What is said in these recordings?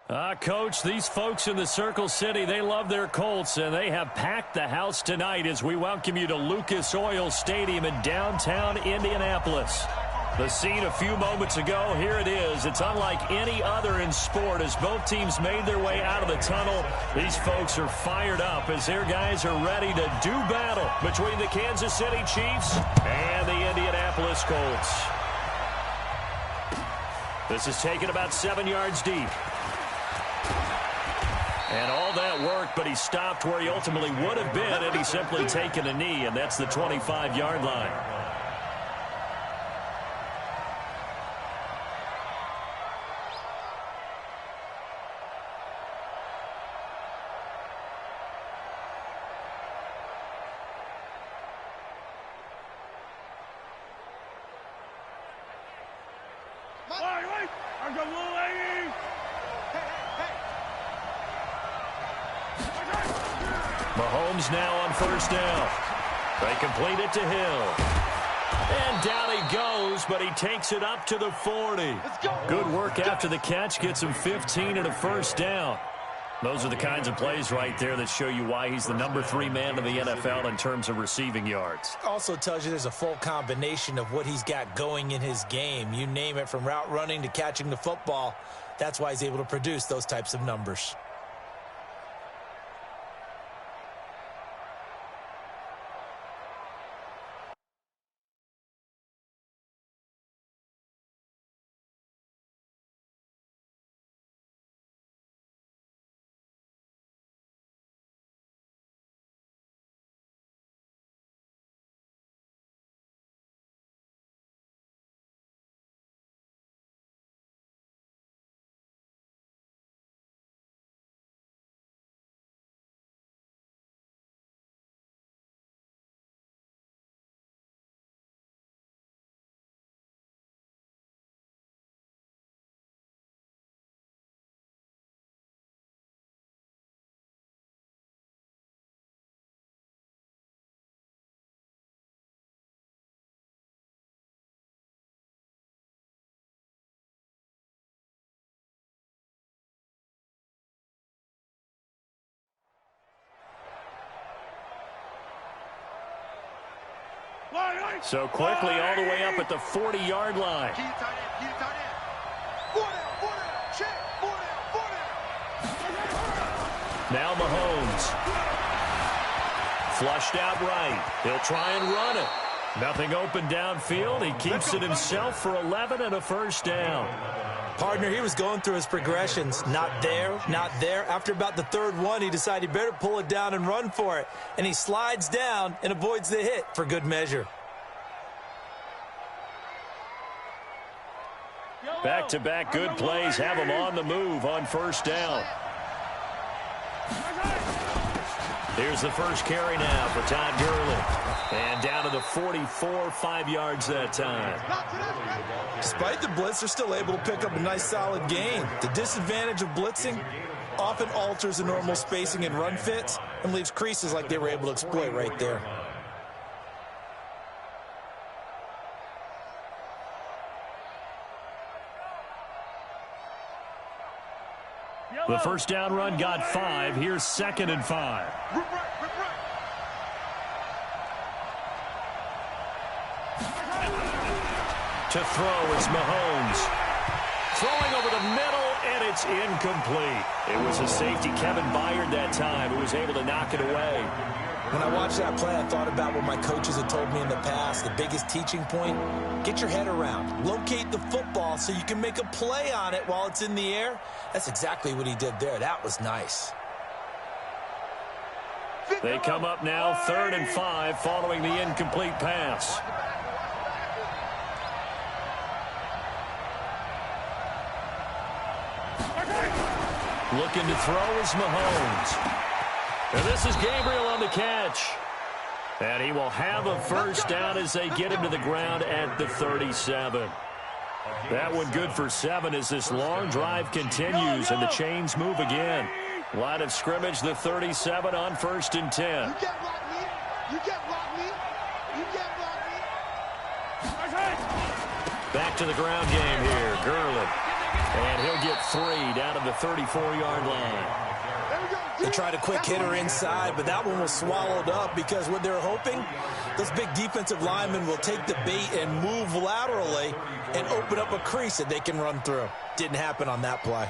Coach, these folks in the Circle City, they love their Colts, and they have packed the house tonight as we welcome you to Lucas Oil Stadium in downtown Indianapolis. The scene a few moments ago, here it is. It's unlike any other in sport as both teams made their way out of the tunnel. These folks are fired up as their guys are ready to do battle between the Kansas City Chiefs and the Indianapolis Colts. This is taken about 7 yards deep. And all that worked, but he stopped where he ultimately would have been had he simply taken a knee, and that's the 25-yard line. Mahomes now on first down. They complete it to Hill. And down he goes, but he takes it up to the 40. Good work after the catch. Gets him 15 and a first down. Those are the kinds of plays right there that show you why he's the number 3 man in the NFL in terms of receiving yards. Also tells you there's a full combination of what he's got going in his game. You name it, from route running to catching the football. That's why he's able to produce those types of numbers. So quickly all the way up at the 40-yard line. Now Mahomes. Flushed out right. He'll try and run it. Nothing open downfield. He keeps it himself for 11 and a first down. Partner, he was going through his progressions. Not there, not there. After about the third one, he decided he better pull it down and run for it. And he slides down and avoids the hit for good measure. Back-to-back good plays have him on the move on first down. Here's the first carry now for Todd Gurley. And down to the 44, 5 yards that time. Despite the blitz, they're still able to pick up a nice solid gain. The disadvantage of blitzing often alters the normal spacing and run fits and leaves creases like they were able to exploit right there. The first down run got 5. Here's 2nd and 5. To throw is Mahomes. Throwing over the middle, and it's incomplete. It was a safety, Kevin Byard, that time, who was able to knock it away. When I watched that play, I thought about what my coaches had told me in the past. The biggest teaching point, get your head around. Locate the football so you can make a play on it while it's in the air. That's exactly what he did there. That was nice. They come up now 3rd and 5 following the incomplete pass. Looking to throw is Mahomes. And this is Gabriel on the catch. And he will have a first down as they get him to the ground at the 37. That one good for 7 as this long drive continues and the chains move again. Line of scrimmage, the 37 on 1st and 10. You get block me. You get block me. You get block me. Back to the ground game here. Gurley And he'll get 3 down to the 34-yard line. They tried a quick hitter inside, but that one was swallowed up because what they're hoping, those big defensive linemen will take the bait and move laterally and open up a crease that they can run through. Didn't happen on that play.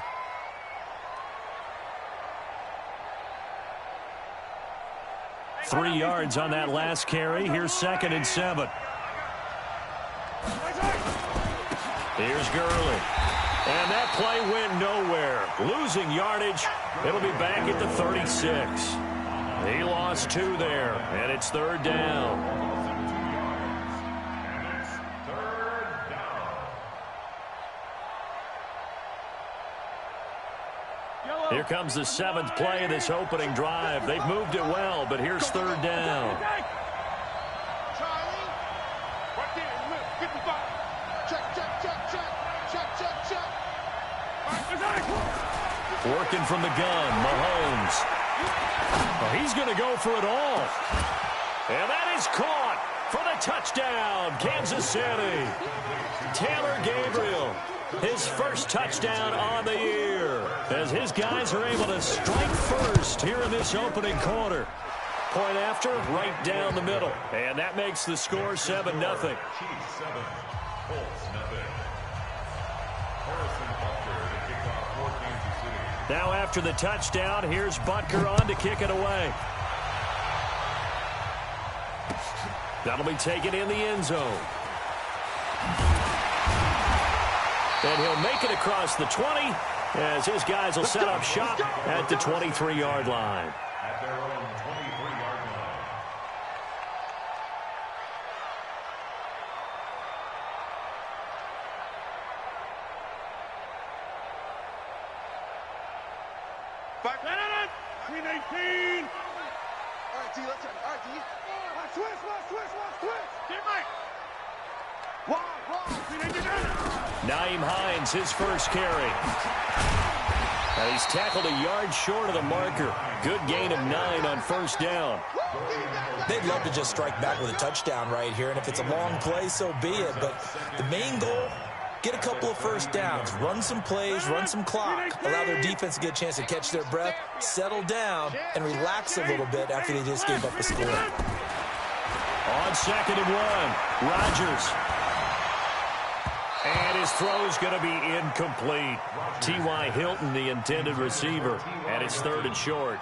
Three yards on that last carry. Here's 2nd and 7. Here's Gurley. And that play went nowhere. Losing yardage. It'll be back at the 36. He lost 2 there, and it's 3rd down. Here comes the 7th play of this opening drive. They've moved it well, but here's 3rd down. Charlie. Right there. 55. Check. Working from the gun, Mahomes. Well, he's going to go for it all. And that is caught for the touchdown, Kansas City. Taylor Gabriel, his first touchdown on the year, as his guys are able to strike first here in this opening quarter. Point after, right down the middle. And that makes the score 7-0. Now after the touchdown, here's Butker on to kick it away. That'll be taken in the end zone. And he'll make it across the 20 as his guys will set up shop at the 23-yard line. At their own 23-yard line. Back. 18. All right, D, let's go. All right, D. Twist. Get right. Wow. Naeem Hines, his first carry. And he's tackled a yard short of the marker. Good gain of 9 on 1st down. They'd love to just strike back with a touchdown right here, and if it's a long play, so be it. But the main goal, get a couple of 1st downs, run some plays, run some clock, allow their defense to get a chance to catch their breath, settle down, and relax a little bit after they just gave up a score. On 2nd and 1, Rodgers. And his throw's going to be incomplete. T.Y. Hilton, the intended receiver, and it's 3rd and short.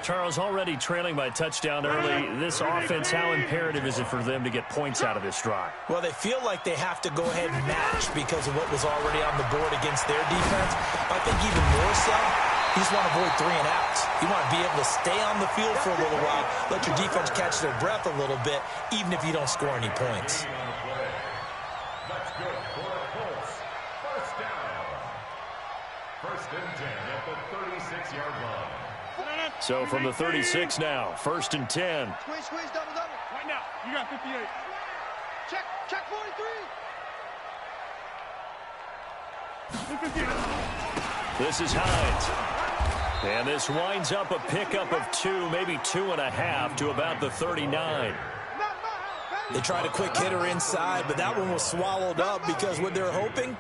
Charles, already trailing by touchdown early. This offense, how imperative is it for them to get points out of this drive? Well, they feel like they have to go ahead and match because of what was already on the board against their defense. I think even more so, you just want to avoid 3 and outs. You want to be able to stay on the field for a little while, let your defense catch their breath a little bit, even if you don't score any points. That's good for a Colts. 1st down. 1st and 10 at the 36-yard line. So from the 36 now, 1st and 10. Squeeze, double. Right now, you got 58. Check 43. This is Hines. And this winds up a pickup of 2, maybe 2.5 to about the 39. They tried a quick hitter inside, but that one was swallowed up because what they're hoping,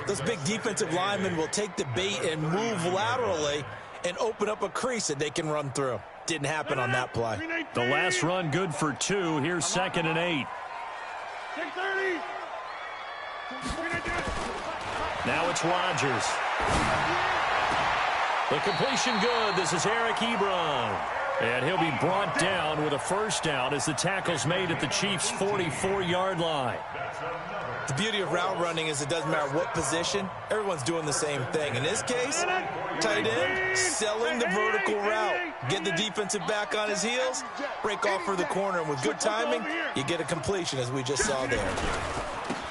those big defensive linemen will take the bait and move laterally and open up a crease that they can run through. Didn't happen on that play. The last run good for 2. Here's 2nd and 8. Now it's Rodgers. The completion good. This is Eric Ebron. And he'll be brought down with a 1st down as the tackle's made at the Chiefs' 44-yard line. The beauty of route running is it doesn't matter what position, everyone's doing the same thing. In this case, tight end, selling the vertical route. Get the defensive back on his heels, break off for the corner, and with good timing, you get a completion as we just saw there.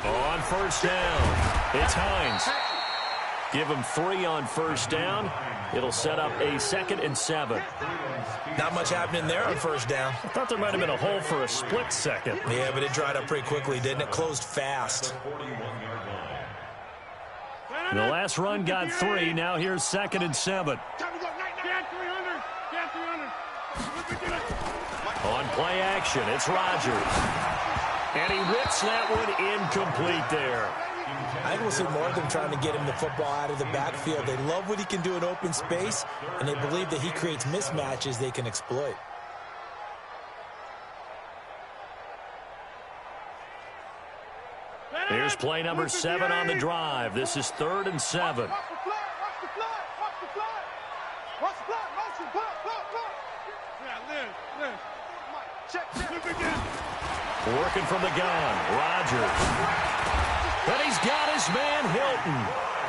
On 1st down, it's Hines. Give him 3 on 1st down. It'll set up a 2nd and 7. Not much happening there on 1st down. I thought there might have been a hole for a split second. Yeah, but it dried up pretty quickly, didn't it? Closed fast. The last run got 3. Now here's 2nd and 7. On play action, it's Rodgers. And he rips that one incomplete there. I think we'll see more of them trying to get him the football out of the backfield. They love what he can do in open space, and they believe that he creates mismatches they can exploit. Here's play number 7 on the drive. This is 3rd and 7. Watch the flag. Watch the flag. Motion. Block. Yeah, Liz. Check. Working from the gun. Rodgers. And he's got his man Hilton.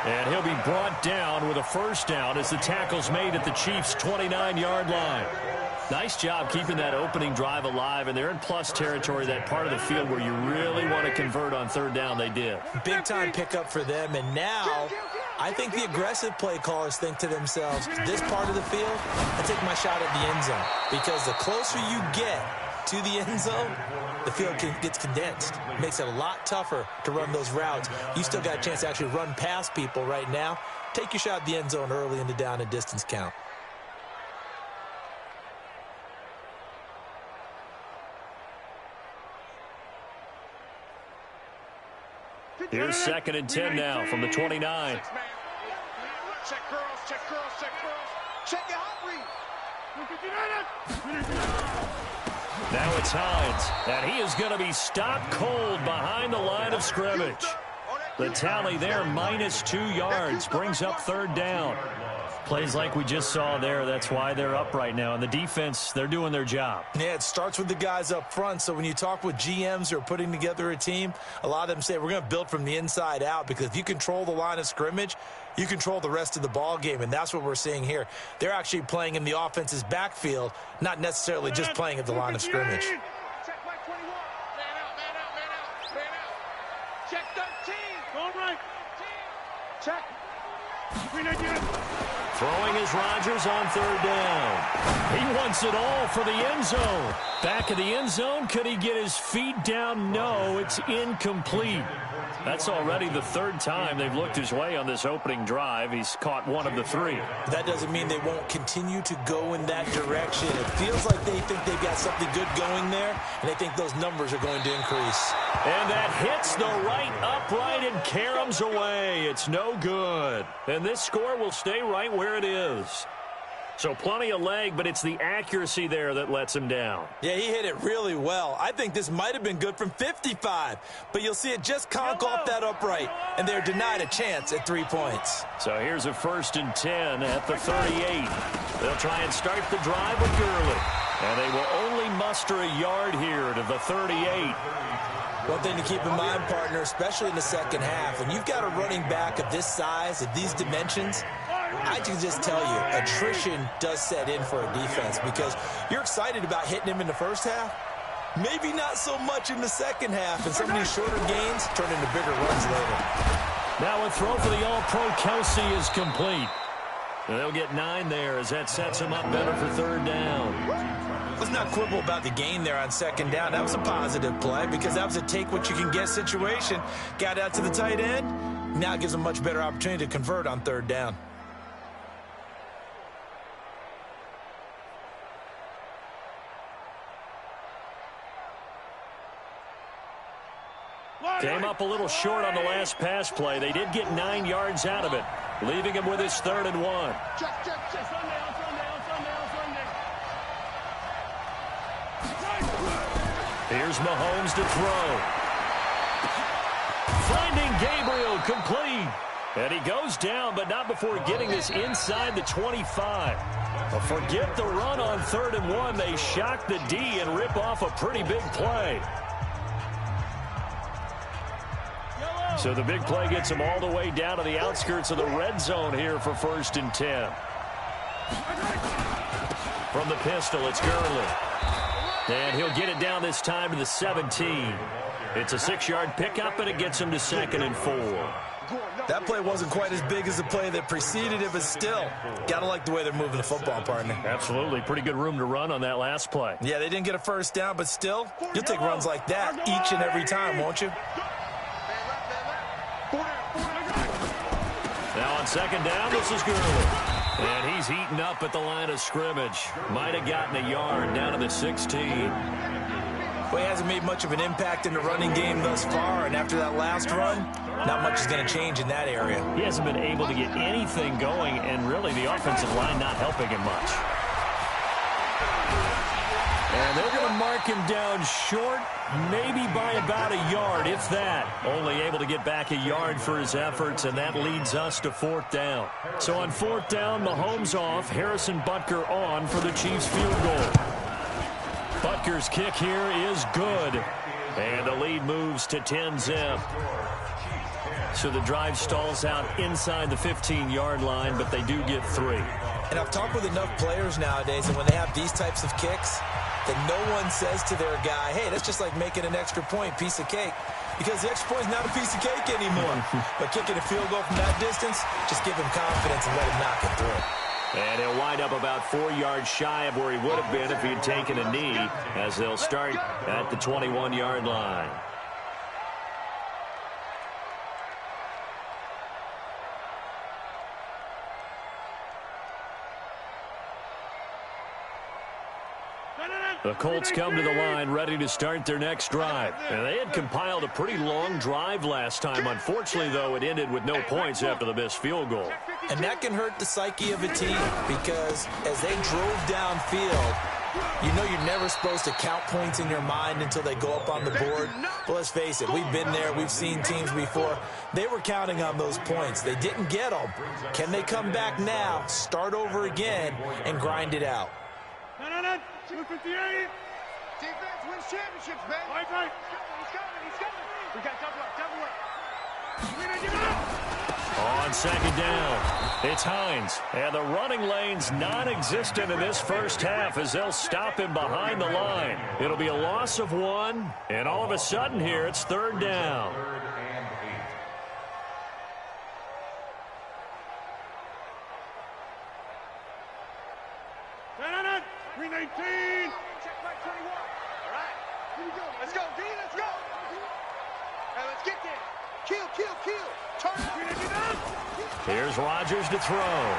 And he'll be brought down with a first down as the tackle's made at the Chiefs' 29-yard line. Nice job keeping that opening drive alive, and they're in plus territory, that part of the field where you really want to convert on 3rd down. They did. Big-time pickup for them, and now I think the aggressive play callers think to themselves, this part of the field, I take my shot at the end zone, because the closer you get to the end zone, the field gets condensed. It makes it a lot tougher to run those routes. You still got a chance to actually run past people right now. Take your shot at the end zone early in the down and distance count. Here's 2nd and 10 now from the 29. Check girls. Check your hot read. Now it's Hines, and he is going to be stopped cold behind the line of scrimmage. The tally there, -2 yards, brings up 3rd down. Plays like we just saw there, that's why they're up right now. And the defense, they're doing their job. Yeah, it starts with the guys up front. So when you talk with GMs who are putting together a team, a lot of them say we're going to build from the inside out, because if you control the line of scrimmage, you control the rest of the ball game, and that's what we're seeing here. They're actually playing in the offense's backfield, not necessarily just playing at the line of scrimmage. Check my 21. Man out. Check 13. Going right. Check. Throwing is Rodgers on 3rd down. He wants it all for the end zone. Back of the end zone, could he get his feet down? No, it's incomplete. That's already the 3rd time they've looked his way on this opening drive. He's caught 1 of the 3. That doesn't mean they won't continue to go in that direction. It feels like they think they've got something good going there, and they think those numbers are going to increase. And that hits the right upright and caroms away. It's no good. And this score will stay right where it is. So plenty of leg, but it's the accuracy there that lets him down. Yeah, he hit it really well. I think this might have been good from 55, but you'll see it just conk off that upright, and they're denied a chance at 3 points. So here's a 1st and 10 at the 38. They'll try and start the drive with Gurley, and they will only muster a yard here to the 38. One thing to keep in mind, partner, especially in the second half, when you've got a running back of this size, of these dimensions, I can just tell you, attrition does set in for a defense, because you're excited about hitting him in the first half. Maybe not so much in the second half, and some of these shorter gains turn into bigger runs later. Now a throw for the All-Pro Kelsey is complete. And they'll get 9 there as that sets them up better for 3rd down. Let's not quibble about the gain there on 2nd down. That was a positive play, because that was a take-what-you-can-get situation. Got out to the tight end. Now it gives them a much better opportunity to convert on 3rd down. Came up a little short on the last pass play. They did get 9 yards out of it, leaving him with his 3rd and 1. Check. Sunday. Here's Mahomes to throw. Finding Gabriel, complete. And he goes down, but not before getting this inside the 25. Well, forget the run on 3rd and 1. They shock the D and rip off a pretty big play. So the big play gets him all the way down to the outskirts of the red zone here for 1st and 10. From the pistol, it's Gurley. And he'll get it down this time to the 17. It's a 6-yard pickup, and it gets him to 2nd and 4. That play wasn't quite as big as the play that preceded it, but still, gotta like the way they're moving the football, partner. Absolutely. Pretty good room to run on that last play. Yeah, they didn't get a first down, but still, you'll take runs like that each and every time, won't you? Now on 2nd down, this is Gurley. And he's eaten up at the line of scrimmage. Might have gotten a yard down to the 16. Well, he hasn't made much of an impact in the running game thus far, and after that last run, not much is going to change in that area. He hasn't been able to get anything going, and really the offensive line not helping him much. And they're going to mark him down short, maybe by about a yard, if that. Only able to get back a yard for his efforts, and that leads us to 4th down. So on 4th down, Mahomes off, Harrison Butker on for the Chiefs field goal. Butker's kick here is good, and the lead moves to 10-zip. So the drive stalls out inside the 15-yard line, but they do get 3. And I've talked with enough players nowadays, and when they have these types of kicks, that no one says to their guy, hey, that's just like making an extra point, piece of cake. Because the extra point is not a piece of cake anymore. But kicking a field goal from that distance, just give him confidence and let him knock it through. And he'll wind up about 4 yards shy of where he would have been if he had taken a knee, as they'll start at the 21-yard line. The Colts come to the line ready to start their next drive. And they had compiled a pretty long drive last time. Unfortunately, though, it ended with no points after the missed field goal. And that can hurt the psyche of a team because as they drove downfield, you know you're never supposed to count points in your mind until they go up on the board. But let's face it, we've been there. We've seen teams before. They were counting on those points. They didn't get them. Can they come back now, start over again, and grind it out? 258. Defense wins championships, man. Right. He's coming. We got double up. On 2nd down, it's Hines. And the running lane's non-existent in this first half as they'll stop him behind the line. It'll be a loss of 1, and all of a sudden here, it's 3rd down. Check by 21. All right. Here we go. Let's go, D. Let's go. Hey, let's get there. Kill. Turn. Here's Rodgers to throw.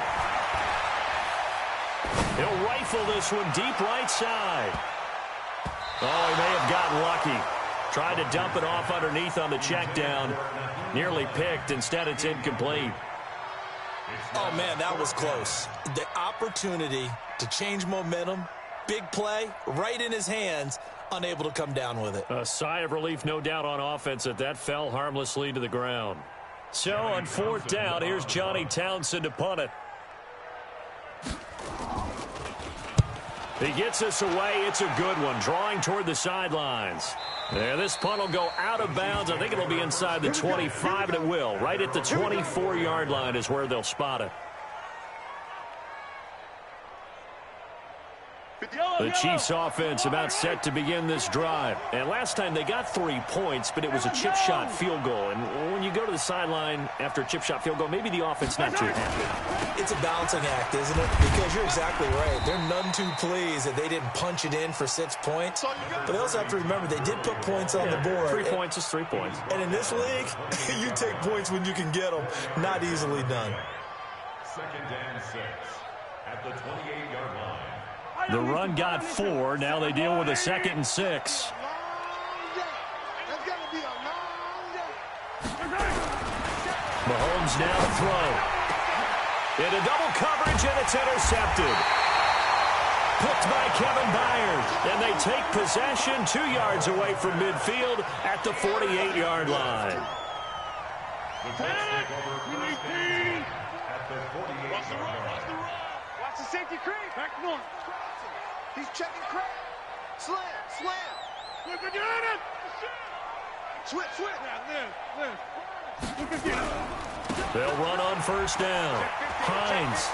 He'll rifle this one deep right side. Oh, he may have gotten lucky. Tried to dump it off underneath on the check down. Nearly picked. Instead, it's incomplete. Oh, man, that was close. The opportunity to change momentum, big play, right in his hands, unable to come down with it. A sigh of relief, no doubt, on offense that fell harmlessly to the ground. So on 4th down, here's Johnny Townsend to punt it. He gets us away. It's a good one, drawing toward the sidelines. There, this punt will go out of bounds. I think it'll be inside the 25, and it will. Right at the 24-yard line is where they'll spot it. The Chiefs offense about set to begin this drive. And last time they got 3 points, but it was a chip shot field goal. And when you go to the sideline after a chip shot field goal, maybe the offense not too happy. It's a balancing act, isn't it? Because you're exactly right. They're none too pleased that they didn't punch it in for 6 points. But they also have to remember they did put points on the board. 3 points is 3 points. And in this league, you take points when you can get them. Not easily done. 2nd and 6 at the 28-yard line. The run got 4. Now they deal with a 2nd and 6. That's going to be a long day. Mahomes now to throw. Into double coverage, and it's intercepted. Picked by Kevin Byard. And they take possession 2 yards away from midfield at the 48-yard line. The Colts take over 1st and 10 at the 48-yard line. Watch the safety creep. Back north. He's checking crack. Slam. Look at it. Switch. Look again. They'll run on 1st down. Hines.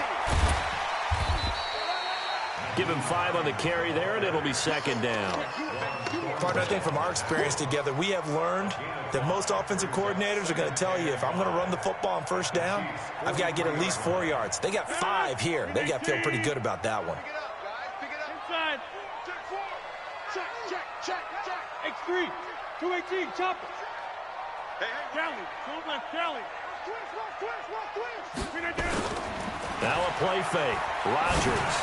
Give him 5 on the carry there, and it'll be 2nd down. Partner, I think from our experience together, we have learned that most offensive coordinators are going to tell you, if I'm going to run the football on 1st down, I've got to get at least 4 yards. They got 5 here. They got to feel pretty good about that one. Pick it up. Inside. Check. X3. 218. Chop it. Hey. Cali. Don't let Cali. Twist. Now a play fake. Rodgers.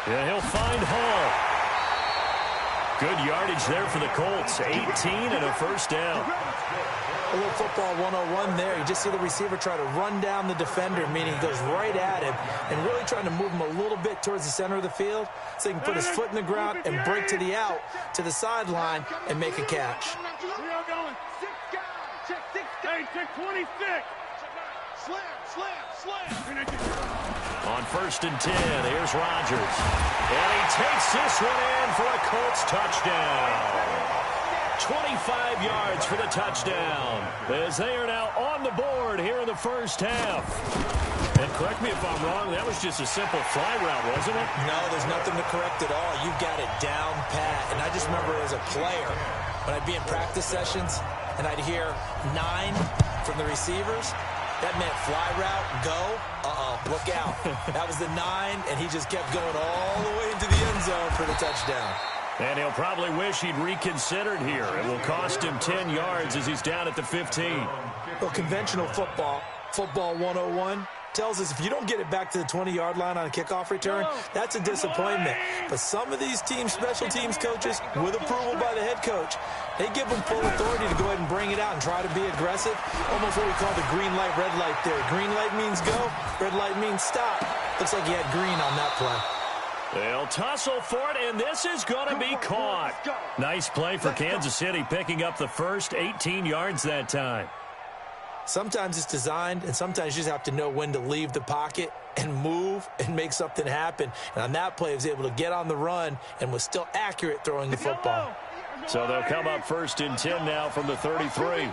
Yeah, he'll find Hall. Good yardage there for the Colts. 18 and a first down. A little football 101 there. You just see the receiver try to run down the defender, meaning he goes right at him and really trying to move him a little bit towards the center of the field so he can put his foot in the ground and break to the out, to the sideline, and make a catch. We are going. 6 guys. Check 6 guys. Hey, check 26. Slam. On 1st and 10, here's Rodgers. And he takes this one in for a Colts touchdown. 25 yards for the touchdown, as they are now on the board here in the first half. And correct me if I'm wrong, that was just a simple fly route, wasn't it? No, there's nothing to correct at all. You got it down pat. And I just remember as a player, when I'd be in practice sessions, and I'd hear 9 from the receivers, that meant fly route, go, look out. That was the 9, and he just kept going all the way into the end zone for the touchdown. And he'll probably wish he'd reconsidered here. It will cost him 10 yards as he's down at the 15. Well, conventional football 101, tells us if you don't get it back to the 20-yard line on a kickoff return, that's a disappointment. But some of these teams, special teams coaches, with approval by the head coach, they give them full authority to go ahead and bring it out and try to be aggressive. Almost what we call the green light, red light theory. Green light means go, red light means stop. Looks like he had green on that play. They'll tussle for it, and this is going to be caught. Nice play for Kansas City, picking up the first 18 yards that time. Sometimes it's designed, and sometimes you just have to know when to leave the pocket and move and make something happen. And on that play, he was able to get on the run and was still accurate throwing the football. So they'll come up 1st and 10 now from the 33.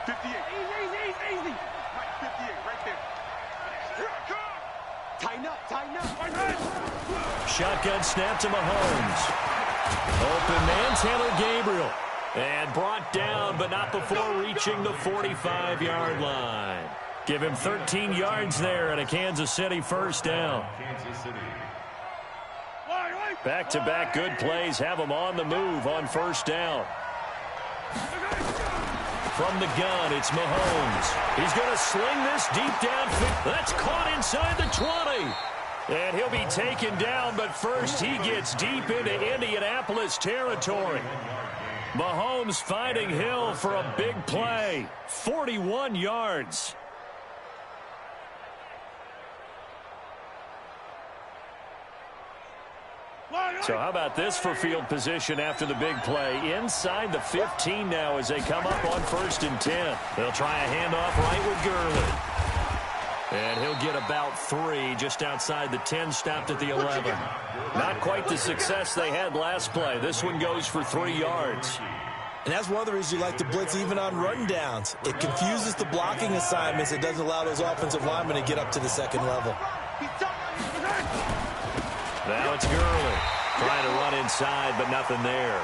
58. Easy. 58, right there. Tighten up. Shotgun snap to Mahomes. Open man, Taylor Gabriel. And brought down, but not before reaching the 45-yard line. Give him 13 yards there and a Kansas City first down. Back-to-back good plays have him on the move on first down. From the gun, it's Mahomes. He's going to sling this deep downfield. That's caught inside the 20. And he'll be taken down, but first he gets deep into Indianapolis territory. Mahomes finding Hill for a big play. 41 yards. So how about this for field position after the big play? Inside the 15 now as they come up on 1st and 10. They'll try a handoff right with Gurley. And he'll get about 3 just outside the 10, stopped at the 11. Not quite the success they had last play. This one goes for 3 yards. And that's one of the reasons you like to blitz even on run downs. It confuses the blocking assignments. It doesn't allow those offensive linemen to get up to the second level. Now it's Gurley trying to run inside, but nothing there.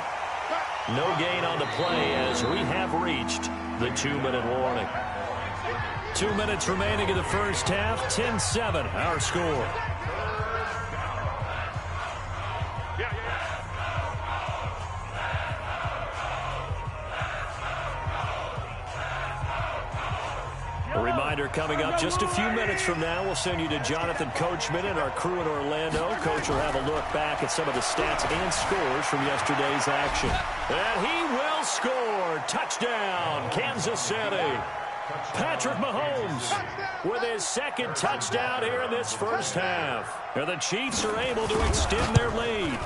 No gain on the play as we have reached the 2-minute warning. 2 minutes remaining in the first half. 10-7 our score. A reminder coming up just a few minutes from now. We'll send you to Jonathan Coachman and our crew in Orlando. Coach will have a look back at some of the stats and scores from yesterday's action. And he will score. Touchdown, Kansas City. Patrick Mahomes with his second touchdown here in this first half. And the Chiefs are able to extend their lead.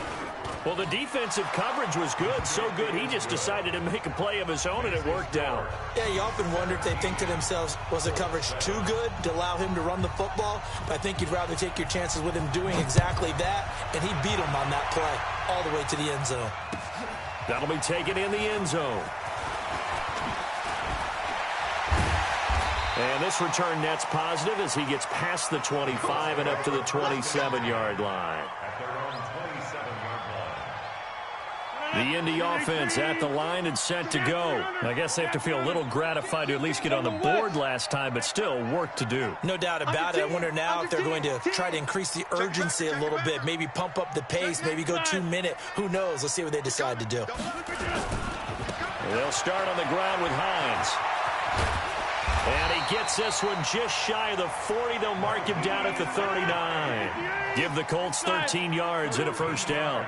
Well, the defensive coverage was good, so good he just decided to make a play of his own, and it worked out. Yeah, you often wonder if they think to themselves, was the coverage too good to allow him to run the football? But I think you'd rather take your chances with him doing exactly that, and he beat him on that play all the way to the end zone. That'll be taken in the end zone. And this return net's positive as he gets past the 25 and up to the 27-yard line. The Indy offense at the line and set to go. I guess they have to feel a little gratified to at least get on the board last time, but still work to do. No doubt about it. I wonder now if they're going to try to increase the urgency a little bit, maybe pump up the pace, maybe go 2-minute. Who knows? Let's see what they decide to do. They'll start on the ground with Hines. And he gets this one just shy of the 40. They'll mark him down at the 39. Give the Colts 13 yards and a first down.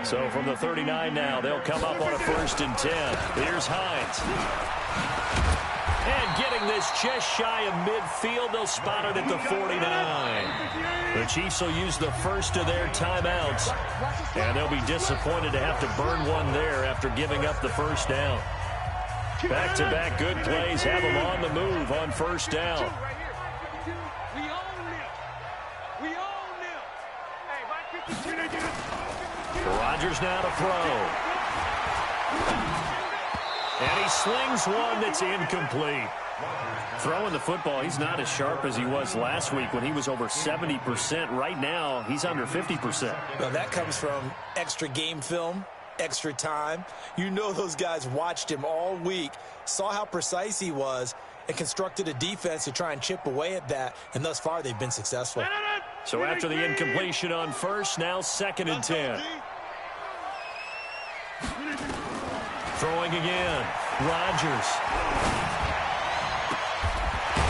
So from the 39 now, they'll come up on a 1st and 10. Here's Hines. And getting this just shy of midfield, they'll spot it at the 49. The Chiefs will use the first of their timeouts. And they'll be disappointed to have to burn one there after giving up the first down. Back-to-back good plays have them on the move on 1st down. Rodgers now to throw. And he slings one that's incomplete. Throwing the football, he's not as sharp as he was last week when he was over 70%. Right now, he's under 50%. Well, that comes from extra game film, extra time. You know those guys watched him all week, saw how precise he was, and constructed a defense to try and chip away at that, and thus far they've been successful. So after the incompletion on 1st, now 2nd and 10. Throwing again. Rodgers.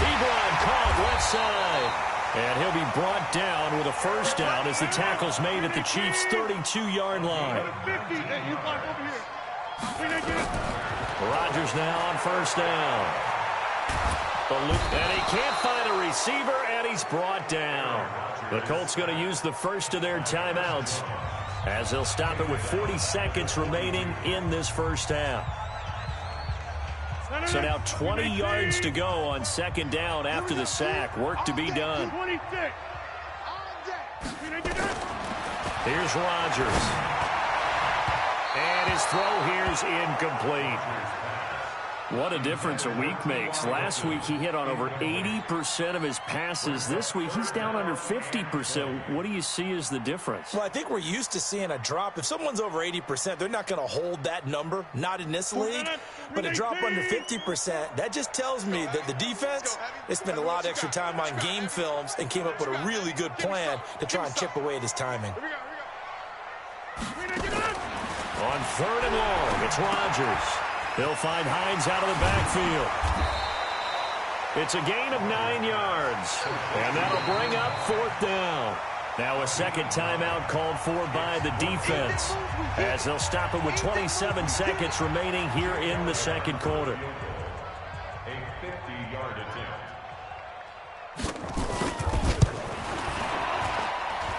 Ebron caught left side. And he'll be brought down with a first down as the tackle's made at the Chiefs' 32-yard line. Rodgers now on 1st down. And he can't find a receiver, and he's brought down. The Colts going to use the first of their timeouts as they'll stop it with 40 seconds remaining in this first half. So now 20 yards to go on 2nd down after the sack. Work to be done. Here's Rodgers. And his throw here is incomplete. What a difference a week makes. Last week he hit on over 80% of his passes. This week he's down under 50%. What do you see as the difference? Well, I think we're used to seeing a drop. If someone's over 80%, they're not going to hold that number, not in this league. But a drop under 50%, that just tells me that the defense, they spent a lot of extra time on game films and came up with a really good plan to try and chip away at his timing. On 3rd and long, it's Rodgers. They'll find Hines out of the backfield. It's a gain of 9 yards. And that'll bring up 4th down. Now a second timeout called for by the defense as they'll stop it with 27 seconds remaining here in the 2nd quarter. A 50-yard attempt.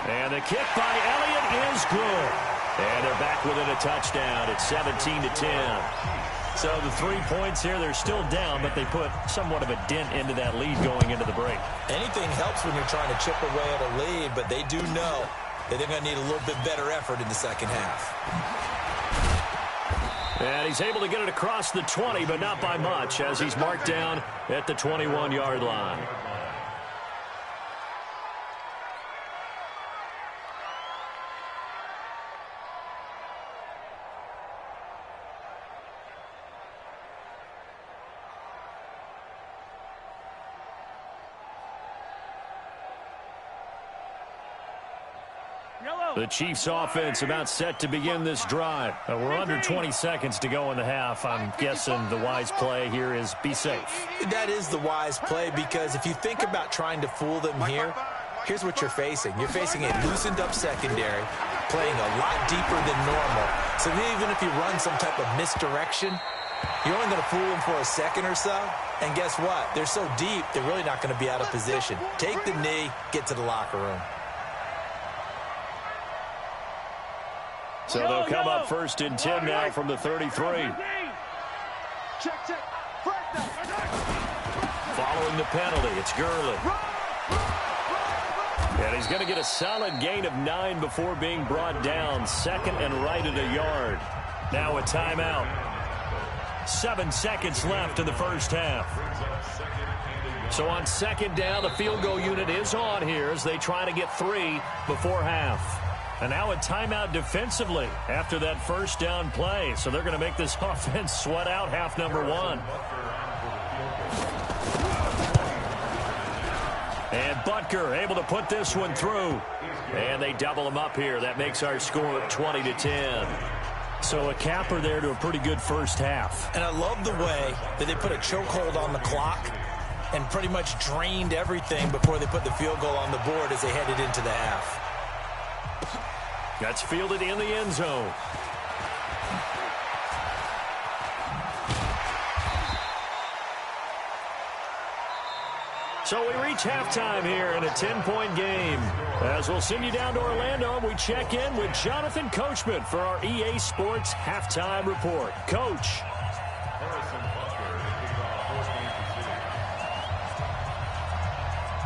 And the kick by Elliott is good. And they're back within a touchdown. It's 17-10. So the 3 points here, they're still down, but they put somewhat of a dent into that lead going into the break. Anything helps when you're trying to chip away at a lead, but they do know that they're going to need a little bit better effort in the second half. And he's able to get it across the 20, but not by much, as he's marked down at the 21-yard line. The Chiefs offense about set to begin this drive. We're under 20 seconds to go in the half. I'm guessing the wise play here is be safe. That is the wise play, because if you think about trying to fool them here, here's what you're facing. You're facing a loosened up secondary, playing a lot deeper than normal. So even if you run some type of misdirection, you're only going to fool them for a second or so. And guess what? They're so deep, they're really not going to be out of position. Take the knee, get to the locker room. So they'll come up 1st and 10 now from the 33. Following the penalty, it's Gurley. And he's going to get a solid gain of 9 before being brought down. 2nd and right at a yard. Now a timeout. 7 seconds left in the first half. So on 2nd down, the field goal unit is on here as they try to get 3 before half. And now a timeout defensively after that first down play. So they're going to make this offense sweat out half number 1. And Butker able to put this one through. And they double him up here. That makes our score 20-10. So a capper there to a pretty good first half. And I love the way that they put a chokehold on the clock and pretty much drained everything before they put the field goal on the board as they headed into the half. That's fielded in the end zone. So we reach halftime here in a 10-point game. As we'll send you down to Orlando, we check in with Jonathan Coachman for our EA Sports Halftime Report. Coach.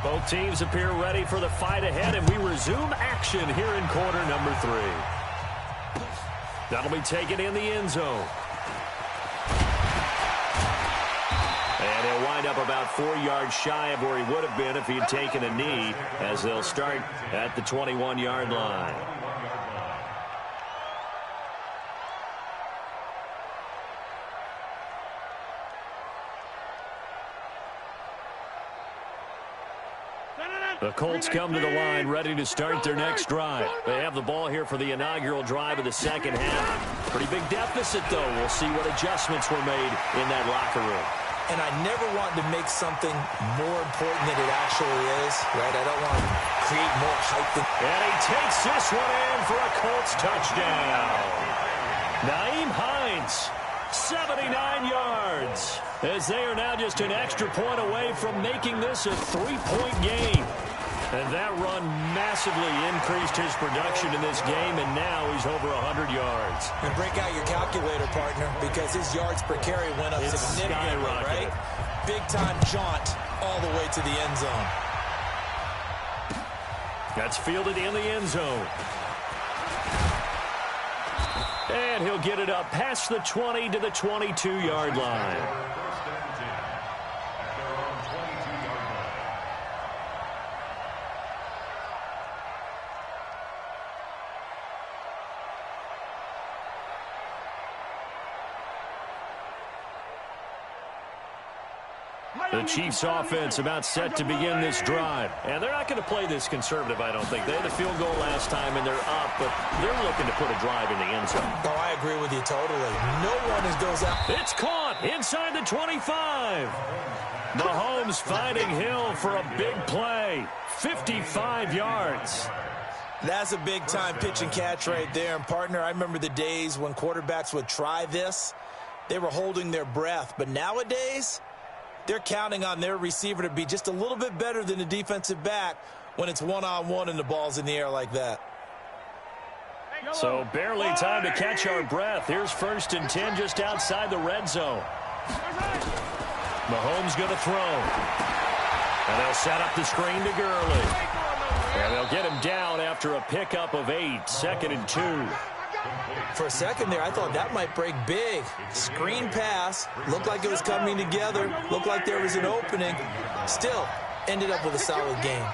Both teams appear ready for the fight ahead, and we resume action here in quarter number 3. That'll be taken in the end zone. And he'll wind up about 4 yards shy of where he would have been if he had taken a knee, as they'll start at the 21-yard line. The Colts come to the line ready to start their next drive. They have the ball here for the inaugural drive of the second half. Pretty big deficit, though. We'll see what adjustments were made in that locker room. And I never want to make something more important than it actually is, right? I don't want to create more hype than... And he takes this one in for a Colts touchdown. Nyheim Hines, 79 yards, as they are now just an extra point away from making this a 3-point game. And that run massively increased his production in this game, and now he's over 100 yards. And break out your calculator, partner, because his yards per carry went up significantly, right? Big-time jaunt all the way to the end zone. That's fielded in the end zone. And he'll get it up past the 20 to the 22-yard line. The Chiefs offense about set to begin this drive. And they're not going to play this conservative, I don't think. They had a field goal last time, and they're up, but they're looking to put a drive in the end zone. Oh, I agree with you totally. No one goes out. It's caught inside the 25. Mahomes finding Hill for a big play. 55 yards. That's a big-time pitch and catch right there. And, partner, I remember the days when quarterbacks would try this. They were holding their breath. But nowadays, they're counting on their receiver to be just a little bit better than the defensive back when it's one-on-one and the ball's in the air like that. So barely time to catch our breath. Here's 1st and 10 just outside the red zone. Mahomes going to throw. And they'll set up the screen to Gurley. And they'll get him down after a pickup of 8. 2nd and 2. For a second there, I thought that might break big. Screen pass. Looked like it was coming together. Looked like there was an opening. Still, ended up with a solid game.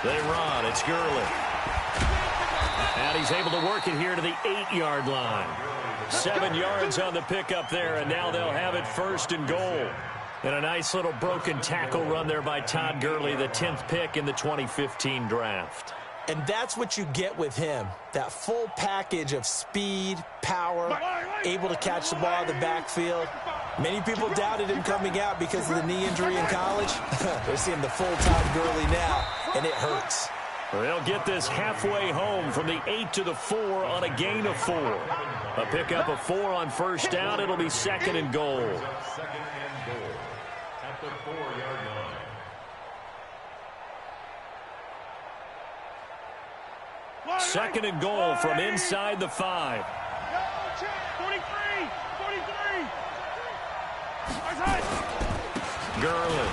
They run. It's Gurley. And he's able to work it here to the 8-yard line. 7 yards on the pickup there, and now they'll have it 1st and goal. And a nice little broken tackle run there by Todd Gurley, the 10th pick in the 2015 draft. And that's what you get with him, that full package of speed, power, able to catch the ball out of the backfield. Many people doubted him coming out because of the knee injury in college. They're seeing the full Todd Gurley now, and it hurts. They'll get this halfway home from the 8 to the 4 on a gain of 4. A pickup of 4 on 1st down. It'll be 2nd and goal. 2nd and goal at the 4-yard line. 2nd and goal from inside the 5. 43. Gurley.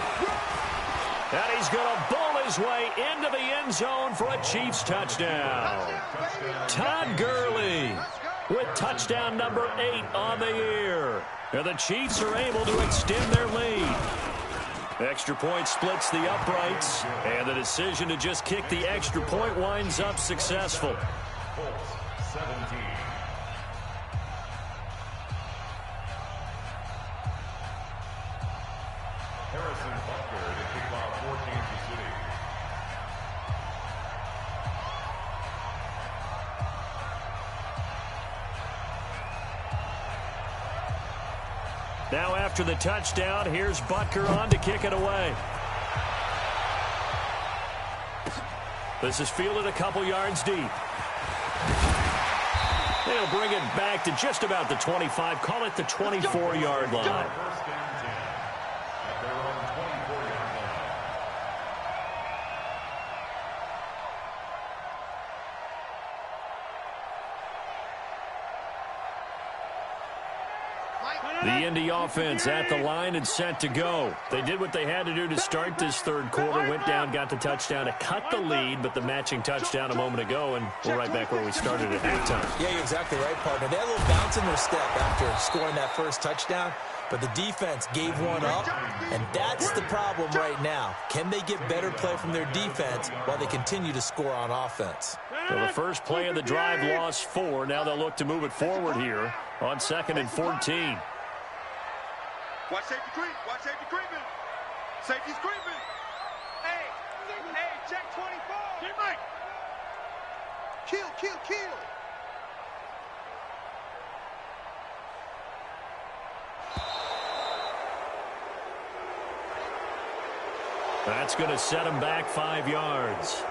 And he's going to bull his way into the end zone for a Chiefs touchdown. Todd Gurley with touchdown number 8 on the year. And the Chiefs are able to extend their lead. Extra point splits the uprights, and the decision to just kick the extra point winds up successful. Colts 17. Harrison Butker to kick off for Kansas City. Now after the touchdown, here's Butker on to kick it away. This is fielded a couple yards deep. They'll bring it back to just about the 25. Call it the 24-yard line. The Indy offense at the line and set to go. They did what they had to do to start this third quarter. Went down, got the touchdown to cut the lead, but the matching touchdown a moment ago, and we're right back where we started at halftime. Yeah, you're exactly right, partner. They had a little bounce in their step after scoring that first touchdown, but the defense gave one up, and that's the problem right now. Can they get better play from their defense while they continue to score on offense? So the first play of the drive lost 4. Now they'll look to move it forward here on 2nd and 14. Watch safety creep. Watch safety creeping. Safety's creeping. Hey, check 24. Get Mike. Kill. That's going to set him back 5 yards.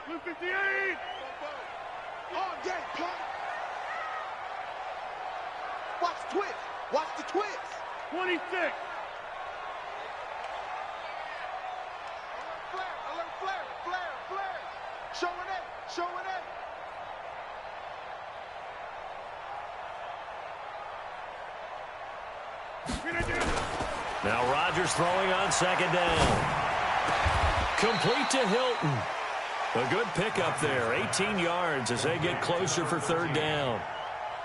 Blue 58. On deck, punt. Watch twist. Watch the twist. 26. Alert flare. Showing it. Now Rodgers throwing on 2nd down. Complete to Hilton. A good pickup there, 18 yards as they get closer for 3rd down.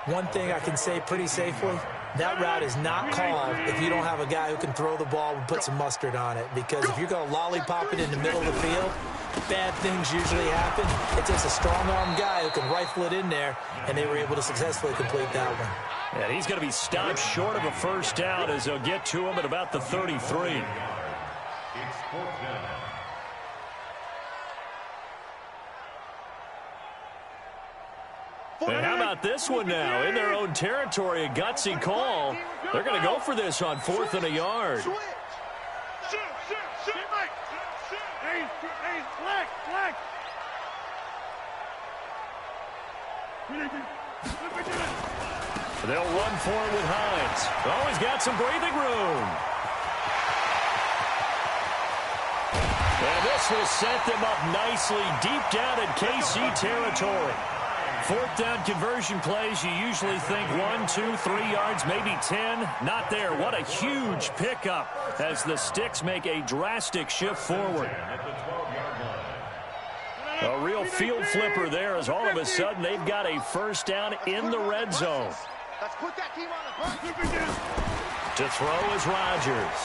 One thing I can say pretty safely, that route is not called if you don't have a guy who can throw the ball and put some mustard on it. Because if you're going to lollipop it in the middle of the field, bad things usually happen. It takes a strong-arm guy who can rifle it in there, and they were able to successfully complete that one. And he's going to be stopped short of a 1st down as they'll get to him at about the 33. It's 4th down. And how about this one now? In their own territory, a gutsy call. They're going to go for this on 4th and a yard. Shoot. Hey, flag. They'll run for it with Hines. Oh, he's got some breathing room. And this will set them up nicely deep down in KC territory. 4th down conversion plays, you usually think 1, 2, 3 yards, maybe 10. Not there. What a huge pickup as the Sticks make a drastic shift forward. A real field flipper there as all of a sudden they've got a 1st down in the red zone. Let's put that team on the bus. To throw is Rodgers.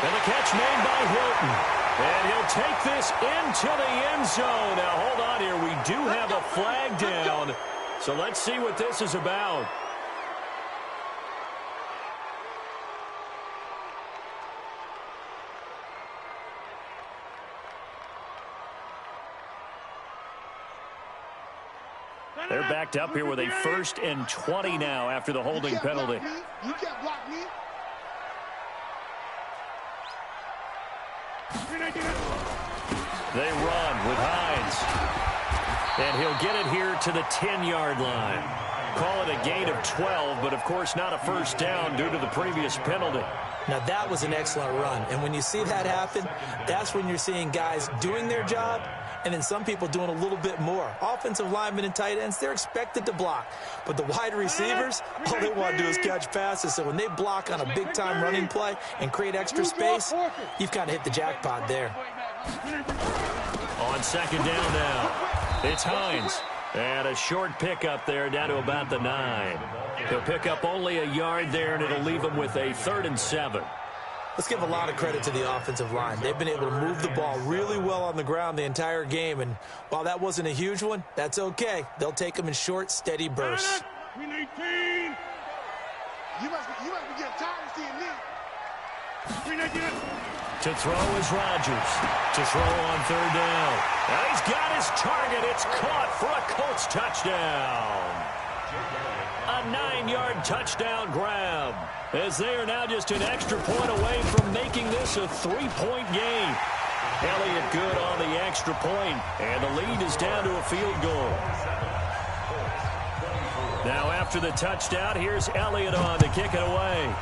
And the catch made by Hilton. And he'll take this into the end zone. Now, hold on here. We do have a flag down. So let's see what this is about. They're backed up here with a 1st and 20 now after the holding penalty. You can't block me. They run with Hines. And he'll get it here to the 10-yard line. Call it a gain of 12, but of course not a 1st down due to the previous penalty. Now, that was an excellent run. And when you see that happen, that's when you're seeing guys doing their job and then some people doing a little bit more. Offensive linemen and tight ends, they're expected to block. But the wide receivers, all they want to do is catch passes. So when they block on a big-time running play and create extra space, you've kind of hit the jackpot there. On 2nd down now, it's Hines. And a short pickup there down to about the 9. He'll pick up only a yard there, and it'll leave him with a 3rd and 7. Let's give a lot of credit to the offensive line. They've been able to move the ball really well on the ground the entire game. And while that wasn't a huge one, that's okay. They'll take them in short, steady bursts. You must be getting tired of seeing this. To throw is Rodgers. To throw on third down. And he's got his target. It's caught for a Colts touchdown. A 9-yard touchdown grab, as they are now just an extra point away from making this a 3-point game. Elliott good on the extra point, and the lead is down to a field goal. Now after the touchdown, here's Elliott on to kick it away.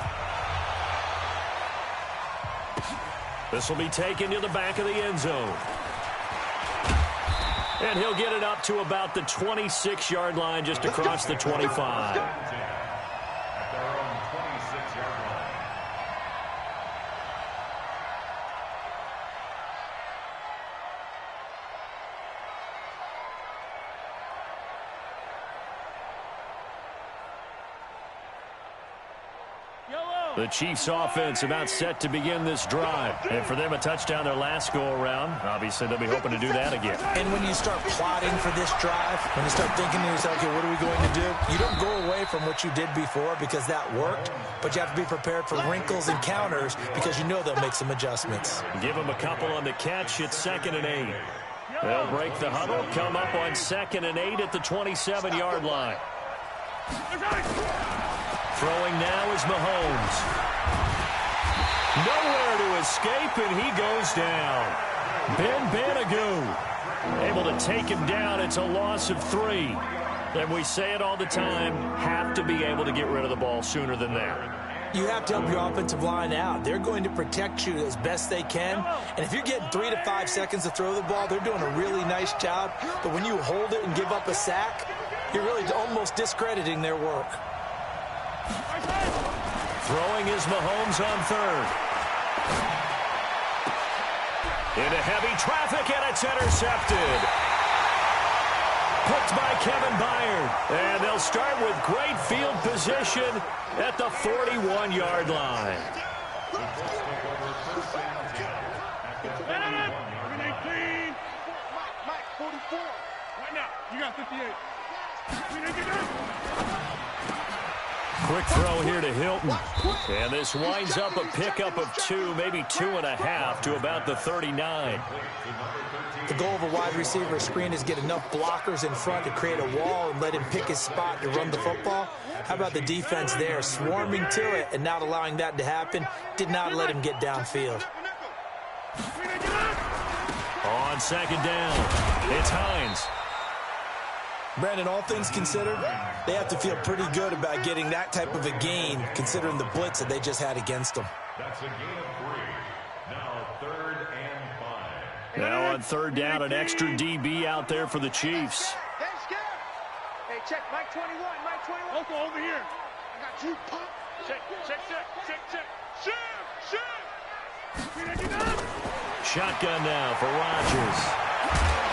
This will be taken to the back of the end zone. And he'll get it up to about the 26-yard line, just across the 25. The Chiefs offense about set to begin this drive. And for them, a touchdown their last go-around. Obviously, they'll be hoping to do that again. And when you start plotting for this drive, when you start thinking to yourself, okay, what are we going to do? You don't go away from what you did before because that worked, but you have to be prepared for wrinkles and counters because you know they'll make some adjustments. Give them a couple on the catch. It's 2nd and 8. They'll break the huddle, come up on 2nd and 8 at the 27-yard line. Throwing now is Mahomes. Nowhere to escape, and he goes down. Ben Banagoo able to take him down. It's a loss of 3. And we say it all the time, have to be able to get rid of the ball sooner than that. You have to help your offensive line out. They're going to protect you as best they can. And if you're getting 3 to 5 seconds to throw the ball, they're doing a really nice job. But when you hold it and give up a sack, you're really almost discrediting their work. Throwing is Mahomes on third. Into heavy traffic, and it's intercepted. Picked by Kevin Byard. And they'll start with great field position at the 41-yard line. Mike, 44. Right now, you got 58. Quick throw here to Hilton. And this winds up a pickup of 2, maybe 2.5 to about the 39. The goal of a wide receiver screen is get enough blockers in front to create a wall and let him pick his spot to run the football. How about the defense there, swarming to it and not allowing that to happen? Did not let him get downfield. On 2nd down, it's Hines. Brandon, all things considered, they have to feel pretty good about getting that type of a gain, considering the blitz that they just had against them. That's a gain of 3. Now 3rd and 5. Now on 3rd down, an extra DB out there for the Chiefs. Hey, check, Mike 21, Mike 21. Also over here. I got you, pop. Check. Shoot. Shotgun now for Rodgers.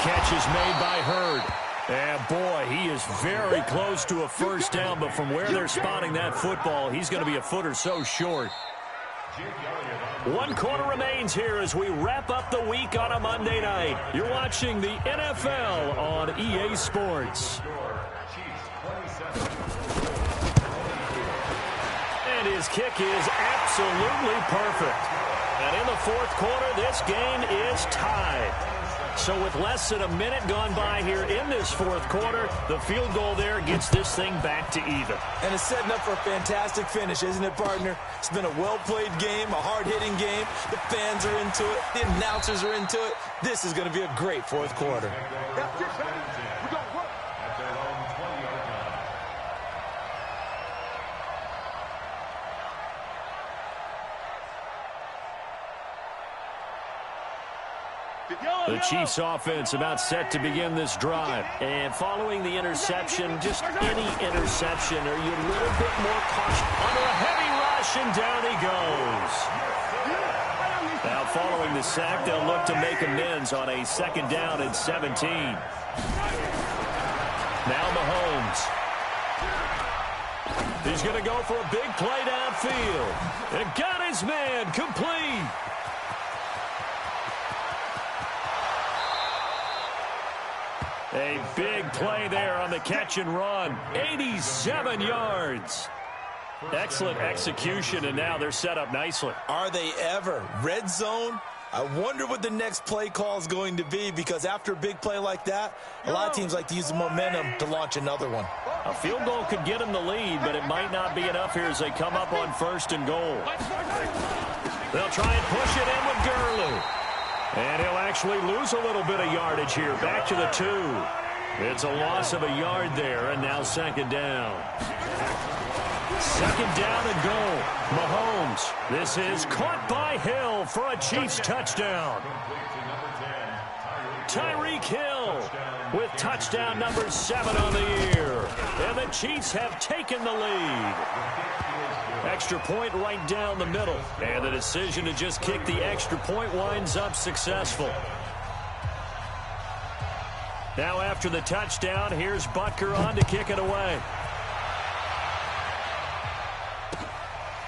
Catch is made by Hurd. And boy, he is very close to a first down, but from where they're spotting that football, he's going to be a foot or so short. 1 quarter remains here as we wrap up the week on a Monday night. You're watching the NFL on EA Sports. And his kick is absolutely perfect. And in the 4th quarter, this game is tied. So with less than a minute gone by here in this 4th quarter, the field goal there gets this thing back to even. And it's setting up for a fantastic finish, isn't it, partner? It's been a well-played game, a hard-hitting game. The fans are into it. The announcers are into it. This is going to be a great 4th quarter. That's it, baby. We're going to work. At their own 20-yard line. The Chiefs offense about set to begin this drive. And following the interception, just any interception, are you a little bit more cautious? Under a heavy rush, and down he goes. Now following the sack, they'll look to make amends on a 2nd down and 17. Now Mahomes. He's going to go for a big play downfield. And got his man complete. A big play there on the catch and run. 87 yards. Excellent execution, and now they're set up nicely. Are they ever? Red zone? I wonder what the next play call is going to be, because after a big play like that, a lot of teams like to use the momentum to launch another one. A field goal could get them the lead, but it might not be enough here as they come up on 1st and goal. They'll try and push it in with Gurley. And he'll actually lose a little bit of yardage here. Back to the 2. It's a loss of a yard there, and now 2nd down. 2nd down and goal. Mahomes. This is caught by Hill for a Chiefs touchdown. Tyreek Hill with touchdown number 7 on the year. And the Chiefs have taken the lead. Extra point right down the middle. And the decision to just kick the extra point winds up successful. Now after the touchdown, here's Butker on to kick it away.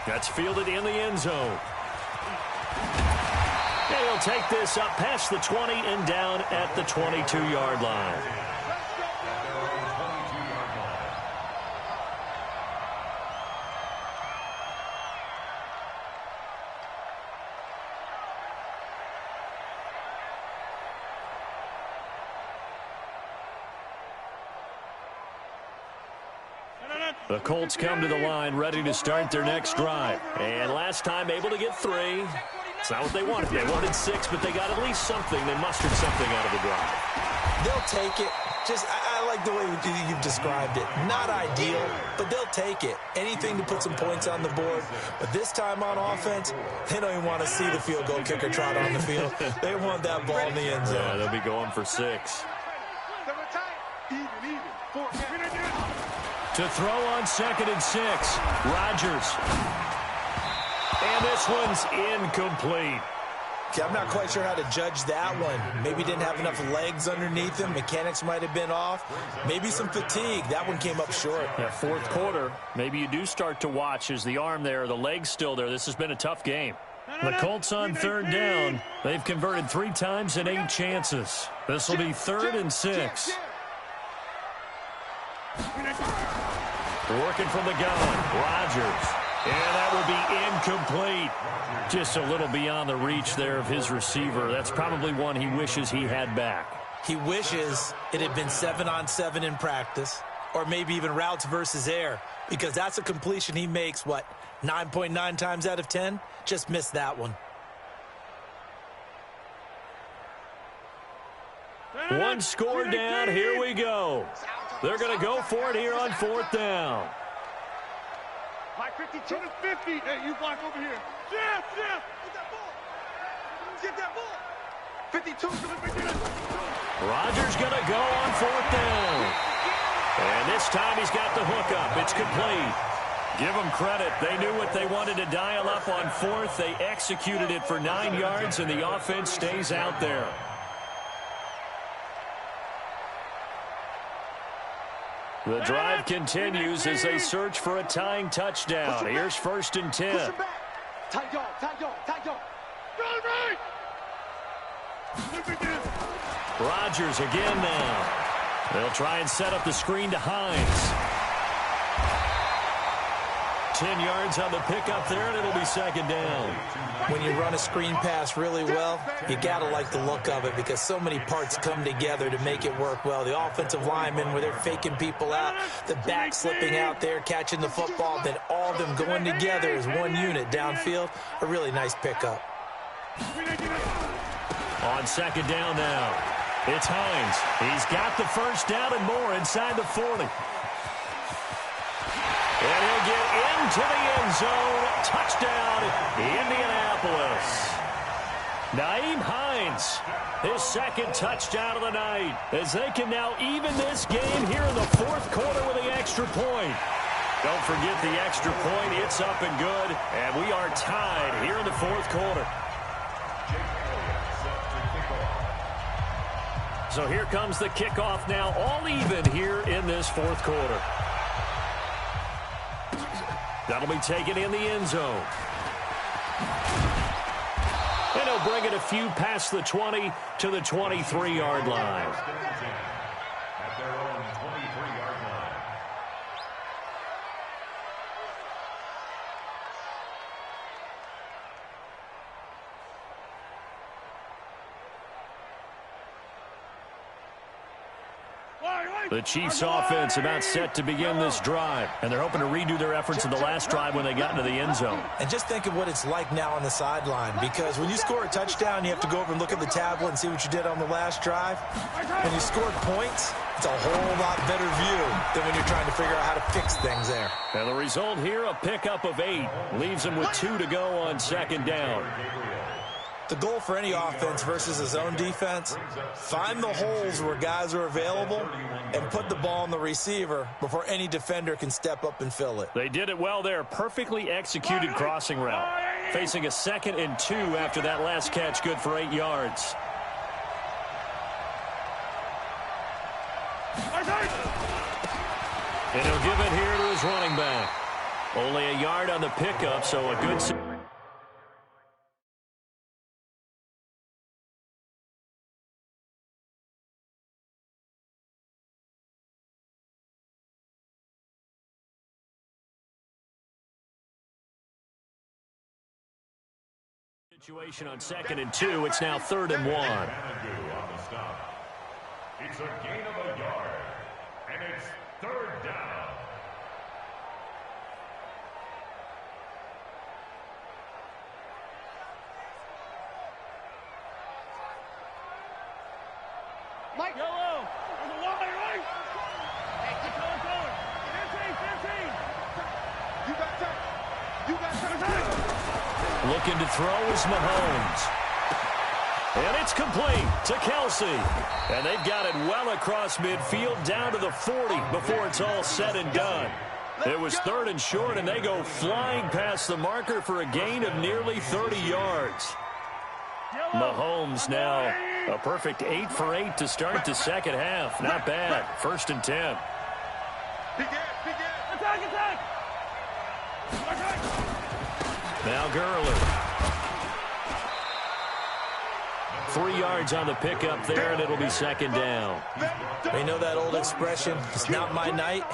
That's fielded in the end zone. And he'll take this up past the 20 and down at the 22-yard line. The Colts come to the line ready to start their next drive. And last time able to get 3. It's not what they wanted. They wanted 6, but they got at least something. They mustered something out of the drive. They'll take it. I like the way you've described it. Not ideal, but they'll take it. Anything to put some points on the board. But this time on offense, they don't even want to see the field goal kicker trot on the field. They want that ball in the end zone. Yeah, they'll be going for 6. To throw on 2nd and 6. Rodgers. And this one's incomplete. Okay, I'm not quite sure how to judge that one. Maybe didn't have enough legs underneath him. Mechanics might have been off. Maybe some fatigue. That one came up short. That 4th quarter, maybe you do start to watch as the arm there, the leg's still there. This has been a tough game. The Colts on 3rd down. They've converted 3 times and 8 chances. This will be 3rd and 6. Working from the gun, Rodgers. And that will be incomplete. Just a little beyond the reach there of his receiver. That's probably one he wishes he had back. He wishes it had been 7-on-7 in practice, or maybe even routes versus air, because that's a completion he makes, 9.9 times out of 10? Just missed that one. One score down. Here we go. They're going to go for it here on 4th down. Like 52 to 50. Hey, you block over here. Jeff. Get that ball. Get that ball. 52 to 50. Rodgers going to go on 4th down. And this time he's got the hook up. It's complete. Give them credit. They knew what they wanted to dial up on 4th. They executed it for 9 yards, and the offense stays out there. The drive continues as they search for a tying touchdown. Here's 1st and 10. Tight dog. Rodgers again now. They'll try and set up the screen to Hines. 10 yards on the pickup there, and it'll be 2nd down. When you run a screen pass really well, you got to like the look of it, because so many parts come together to make it work well. The offensive linemen, where they're faking people out, the back slipping out there, catching the football, then all of them going together as one unit downfield. A really nice pickup. On 2nd down now, it's Hines. He's got the 1st down and more inside the 40. And he'll get into the end zone. Touchdown, Indianapolis. Nyheim Hines, his 2nd touchdown of the night, as they can now even this game here in the 4th quarter with the extra point. Don't forget the extra point. It's up and good, and we are tied here in the 4th quarter. So here comes the kickoff now, all even here in this 4th quarter. That'll be taken in the end zone. And he'll bring it a few past the 20 to the 23-yard line. At their own 23-yard line. The Chiefs offense about set to begin this drive, and they're hoping to redo their efforts in the last drive when they got into the end zone. And just think of what it's like now on the sideline, because when you score a touchdown, you have to go over and look at the tablet and see what you did on the last drive. When you scored points, it's a whole lot better view than when you're trying to figure out how to fix things there. And the result here, a pickup of 8. Leaves them with 2 to go on second down. The goal for any offense versus a zone defense, find the holes where guys are available and put the ball on the receiver before any defender can step up and fill it. They did it well there. Perfectly executed crossing route. Facing a 2nd and 2 after that last catch, good for 8 yards. And he'll give it here to his running back. Only a yard on the pickup, so a good situation on 2nd and 2. It's now 3rd and 1. It's a gain of a yard, and it's 3rd down. Mike. Yellow. There's a wide right. Hey, keep going. 15. You got time. You got time. Looking to throw is Mahomes. And it's complete to Kelsey. And they've got it well across midfield down to the 40 before it's all said and done. It was 3rd and short, and they go flying past the marker for a gain of nearly 30 yards. Mahomes now a perfect 8 for 8 to start the second half. Not bad. 1st and 10. Attack. Now Gurley. 3 yards on the pickup there, and it'll be 2nd down. You know that old expression, it's not my night?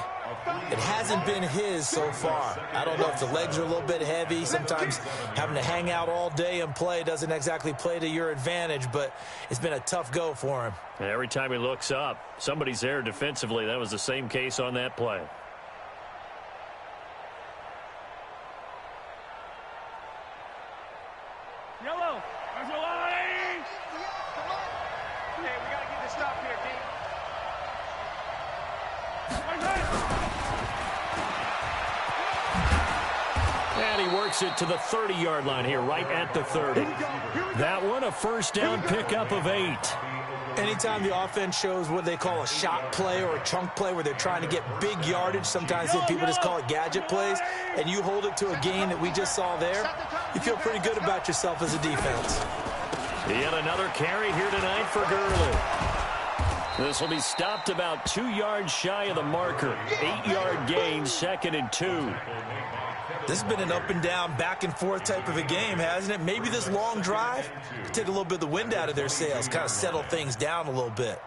It hasn't been his so far. I don't know if the legs are a little bit heavy. Sometimes having to hang out all day and play doesn't exactly play to your advantage, but it's been a tough go for him. Every time he looks up, somebody's there defensively. That was the same case on that play. Yellow. There's a line. Hey, we got to get this stop here, D. And he works it to the 30-yard line here, right at the 30. That one, a 1st down pickup of 8. Anytime the offense shows what they call a shot play or a chunk play where they're trying to get big yardage, sometimes people just call it gadget plays, and you hold it to a gain that we just saw there, you feel pretty good about yourself as a defense. Yet another carry here tonight for Gurley. This will be stopped about 2 yards shy of the marker. 8-yard gain, 2nd and 2. This has been an up and down, back and forth type of a game, hasn't it? Maybe this long drive could take a little bit of the wind out of their sails, kind of settle things down a little bit.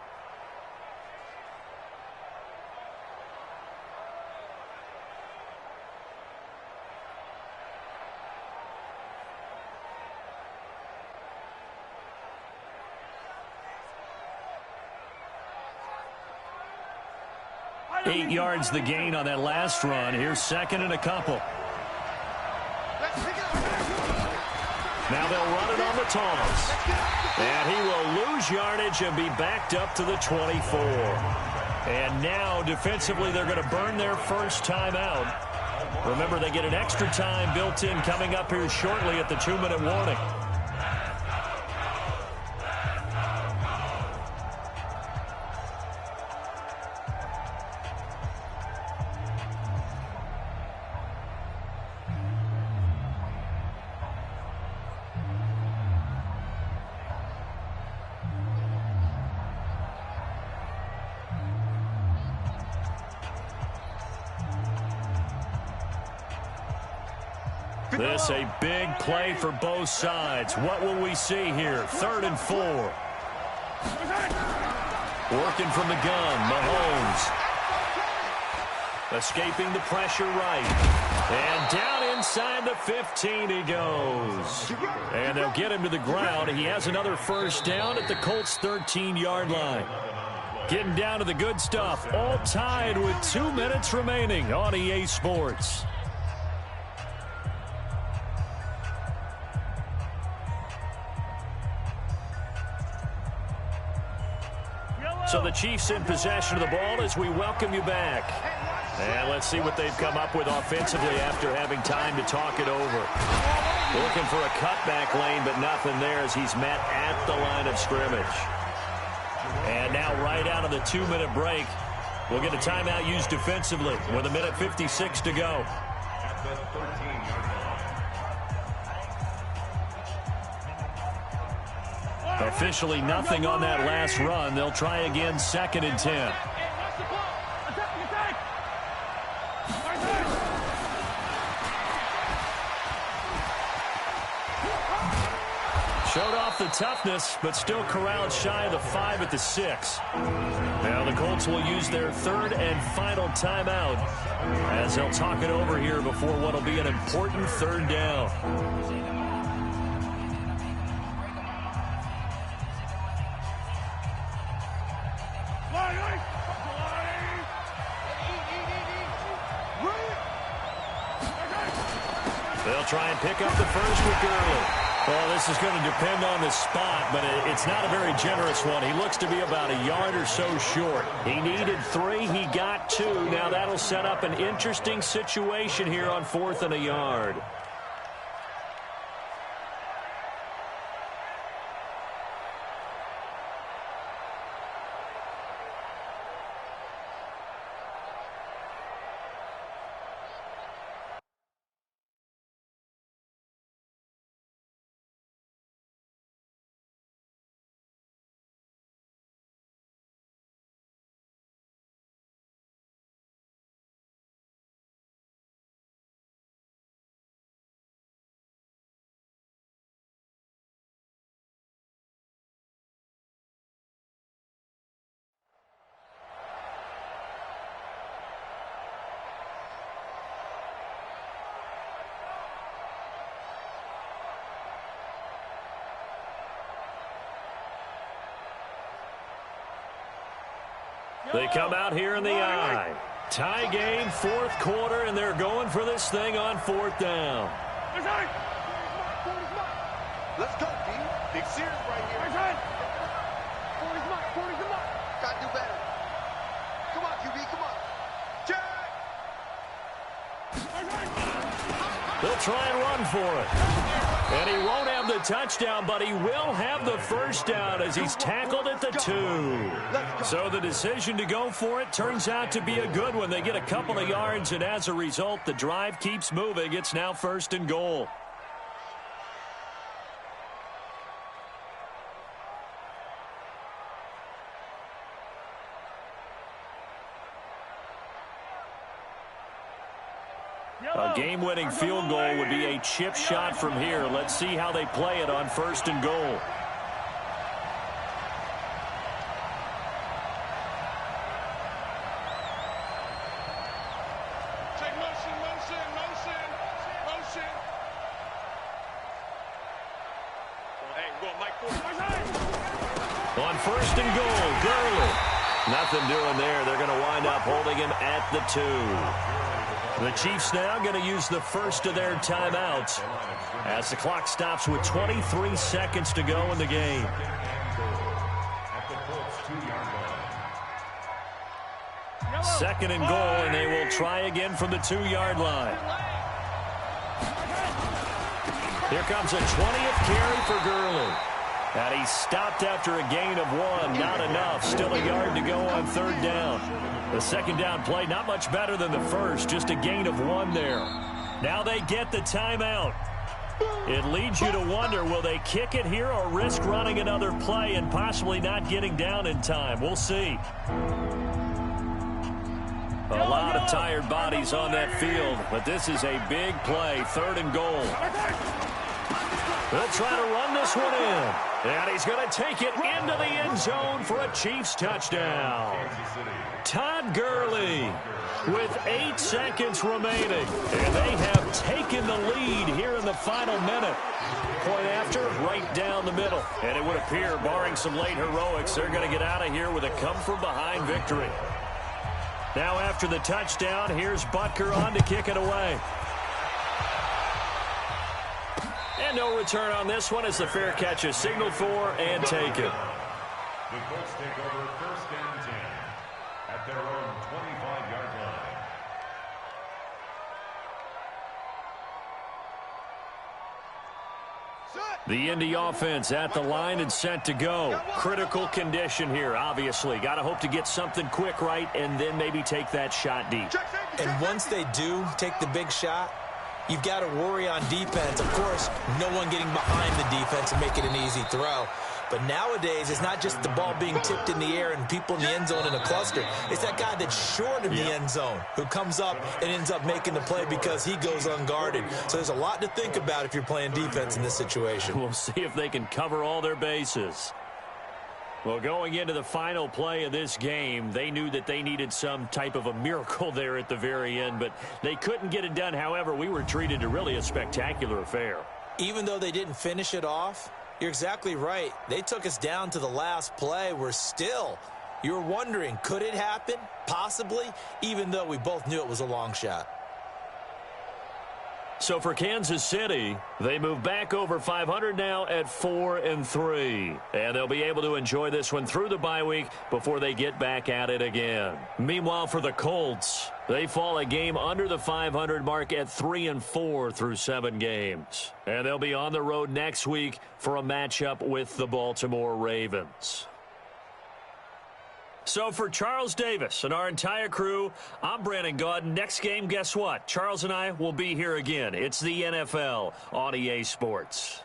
Eight yards the gain on that last run. Here's 2nd and a couple. Now they'll run it on the toss. And he will lose yardage and be backed up to the 24. And now defensively they're going to burn their first timeout. Remember, they get an extra time built in coming up here shortly at the 2-minute warning. This a big play for both sides. What will we see here? 3rd and 4. Working from the gun, Mahomes. Escaping the pressure right. And down inside the 15 he goes. And they'll get him to the ground. He has another 1st down at the Colts' 13-yard line. Getting down to the good stuff. All tied with 2 minutes remaining on EA Sports. So the Chiefs in possession of the ball as we welcome you back. And let's see what they've come up with offensively after having time to talk it over. Looking for a cutback lane, but nothing there as he's met at the line of scrimmage. And now right out of the 2-minute break, we'll get a timeout used defensively with 1:56 to go. At the 13-yard line. Officially nothing on that last run. They'll try again 2nd and 10. Showed off the toughness, but still corralled shy of the 5 at the 6. Now the Colts will use their 3rd and final timeout as they'll talk it over here before what will be an important 3rd down. They'll try and pick up the first with Gurley. Well, this is going to depend on the spot, but it's not a very generous one. He looks to be about a yard or so short. He needed 3. He got 2. Now that'll set up an interesting situation here on 4th and a yard. They come out here in the I. Tie game, 4th quarter, and they're going for this thing on 4th down. Let's go, B. Big series right here. Gotta do better. Come on, QB, come on. Check! They'll try and run for it. And he won't have the touchdown, but he will have the first down as he's tackled at the 2. So the decision to go for it turns out to be a good one. They get a couple of yards, and as a result, the drive keeps moving. It's now 1st and goal. A game-winning field goal would be a chip shot from here. Let's see how they play it on 1st and goal. Take motion. Hey, we're going Mike Ford. On 1st and goal, Gurley. Nothing doing there. They're going to wind up holding him at the 2. The Chiefs now going to use the first of their timeouts as the clock stops with 23 seconds to go in the game. At the Colts 2-yard line. 2nd and goal, and they will try again from the 2-yard line. Here comes a 20th carry for Gurley. And he stopped after a gain of 1. Not enough. Still a yard to go on 3rd down. The 2nd down play, not much better than the first. Just a gain of 1 there. Now they get the timeout. It leads you to wonder, will they kick it here or risk running another play and possibly not getting down in time? We'll see. A lot of tired bodies on that field, but this is a big play. 3rd and goal. They'll try to run this one in. And he's going to take it into the end zone for a Chiefs touchdown. Todd Gurley with 8 seconds remaining. And they have taken the lead here in the final minute. Point after, right down the middle. And it would appear, barring some late heroics, they're going to get out of here with a come-from-behind victory. Now after the touchdown, here's Butker on to kick it away. And no return on this one as the fair catch is signaled for and taken. The Colts take over 1st and 10 at their own 25-yard line. The Indy offense at the line and set to go. Critical condition here, obviously. Got to hope to get something quick right and then maybe take that shot deep. And once they do take the big shot, you've got to worry on defense. Of course, no one getting behind the defense and make it an easy throw. But nowadays, it's not just the ball being tipped in the air and people in the end zone in a cluster. It's that guy that's short of the end zone who comes up and ends up making the play because he goes unguarded. So there's a lot to think about if you're playing defense in this situation. We'll see if they can cover all their bases. Well, going into the final play of this game, they knew that they needed some type of a miracle there at the very end, but they couldn't get it done. However, we were treated to really a spectacular affair. Even though they didn't finish it off, you're exactly right. They took us down to the last play. You're wondering, could it happen? Possibly, even though we both knew it was a long shot. So for Kansas City, they move back over 500 now at 4-3. And they'll be able to enjoy this one through the bye week before they get back at it again. Meanwhile, for the Colts, they fall a game under the 500 mark at 3-4 through 7 games. And they'll be on the road next week for a matchup with the Baltimore Ravens. So for Charles Davis and our entire crew, I'm Brandon Gaudin. Next game, guess what? Charles and I will be here again. It's the NFL on EA Sports.